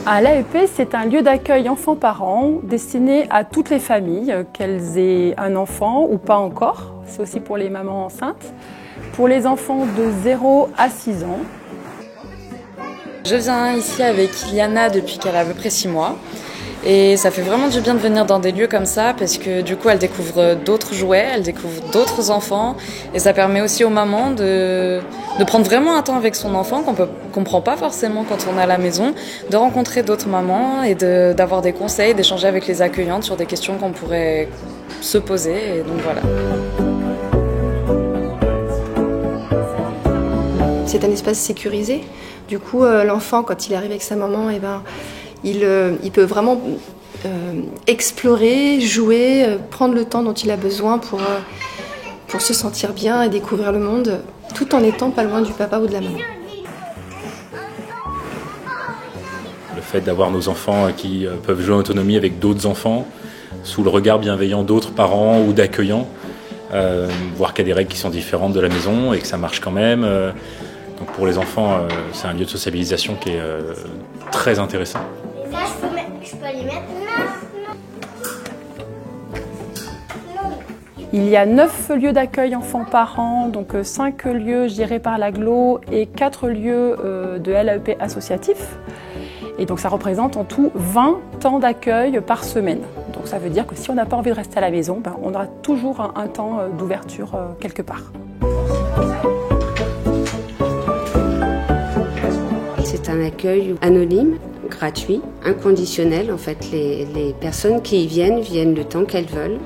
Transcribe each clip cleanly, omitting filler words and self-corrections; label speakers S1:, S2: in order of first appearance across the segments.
S1: À l'AEP, c'est un lieu d'accueil enfants-parents destiné à toutes les familles, qu'elles aient un enfant ou pas encore. C'est aussi pour les mamans enceintes, pour les enfants de 0 à 6 ans.
S2: Je viens ici avec Iliana depuis qu'elle a à peu près 6 mois. Et ça fait vraiment du bien de venir dans des lieux comme ça parce que du coup elle découvre d'autres jouets, elle découvre d'autres enfants et ça permet aussi aux mamans de prendre vraiment un temps avec son enfant qu'on prend pas forcément quand on est à la maison, de rencontrer d'autres mamans et d'avoir des conseils, d'échanger avec les accueillantes sur des questions qu'on pourrait se poser et donc voilà.
S3: C'est un espace sécurisé, du coup l'enfant quand il arrive avec sa maman, il peut vraiment explorer, jouer, prendre le temps dont il a besoin pour se sentir bien et découvrir le monde, tout en étant pas loin du papa ou de la maman.
S4: Le fait d'avoir nos enfants qui peuvent jouer en autonomie avec d'autres enfants, sous le regard bienveillant d'autres parents ou d'accueillants, voir qu'il y a des règles qui sont différentes de la maison et que ça marche quand même. Donc pour les enfants, c'est un lieu de sociabilisation qui est très intéressant.
S5: Je peux les mettre?
S1: Il y a 9 lieux d'accueil enfants-parents, donc 5 lieux gérés par l'agglo et 4 lieux de l'AEP associatif. Et donc ça représente en tout 20 temps d'accueil par semaine. Donc ça veut dire que si on n'a pas envie de rester à la maison, on aura toujours un temps d'ouverture quelque part.
S6: C'est un accueil anonyme, gratuit, inconditionnel. En fait, les personnes qui y viennent le temps qu'elles veulent,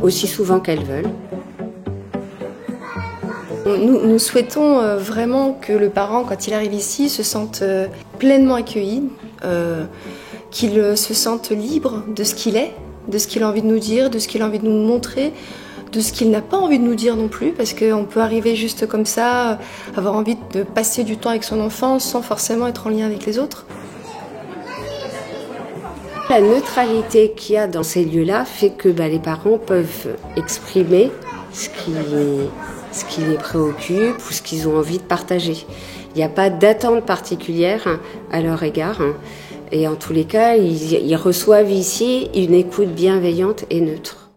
S6: aussi souvent qu'elles veulent.
S3: Nous souhaitons vraiment que le parent, quand il arrive ici, se sente pleinement accueilli, qu'il se sente libre de ce qu'il est, de ce qu'il a envie de nous dire, de ce qu'il a envie de nous montrer, de ce qu'il n'a pas envie de nous dire non plus, parce qu'on peut arriver juste comme ça, avoir envie de passer du temps avec son enfant sans forcément être en lien avec les autres.
S6: La neutralité qu'il y a dans ces lieux-là fait que les parents peuvent exprimer ce qui les préoccupe ou ce qu'ils ont envie de partager. Il n'y a pas d'attente particulière à leur égard. Et en tous les cas, ils reçoivent ici une écoute bienveillante et neutre.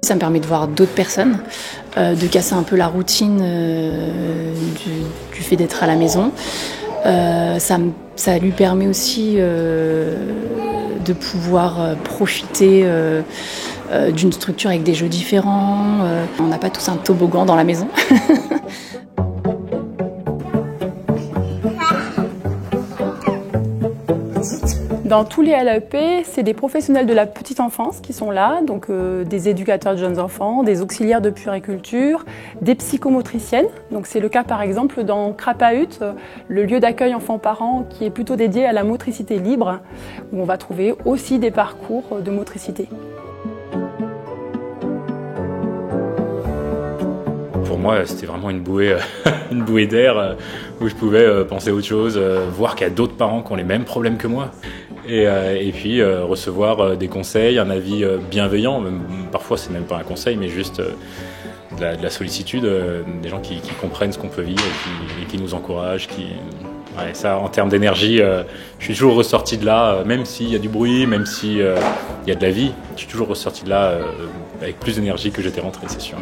S7: Ça me permet de voir d'autres personnes, de casser un peu la routine du fait d'être à la maison. Ça lui permet aussi de pouvoir profiter d'une structure avec des jeux différents. On n'a pas tous un toboggan dans la maison.
S1: Dans tous les LAEP, c'est des professionnels de la petite enfance qui sont là, donc des éducateurs de jeunes enfants, des auxiliaires de puériculture, des psychomotriciennes. Donc c'est le cas par exemple dans Krapahut, le lieu d'accueil enfants-parents qui est plutôt dédié à la motricité libre, où on va trouver aussi des parcours de motricité.
S4: Pour moi, c'était vraiment une bouée d'air où je pouvais penser à autre chose, voir qu'il y a d'autres parents qui ont les mêmes problèmes que moi. Et puis recevoir des conseils, un avis bienveillant, même, parfois c'est même pas un conseil, mais juste de la sollicitude, des gens qui comprennent ce qu'on peut vivre et qui nous encouragent. Ouais, ça, en termes d'énergie, je suis toujours ressorti de là, même s'il y a du bruit, même s'il y a de la vie, je suis toujours ressorti de là avec plus d'énergie que j'étais rentré, c'est sûr.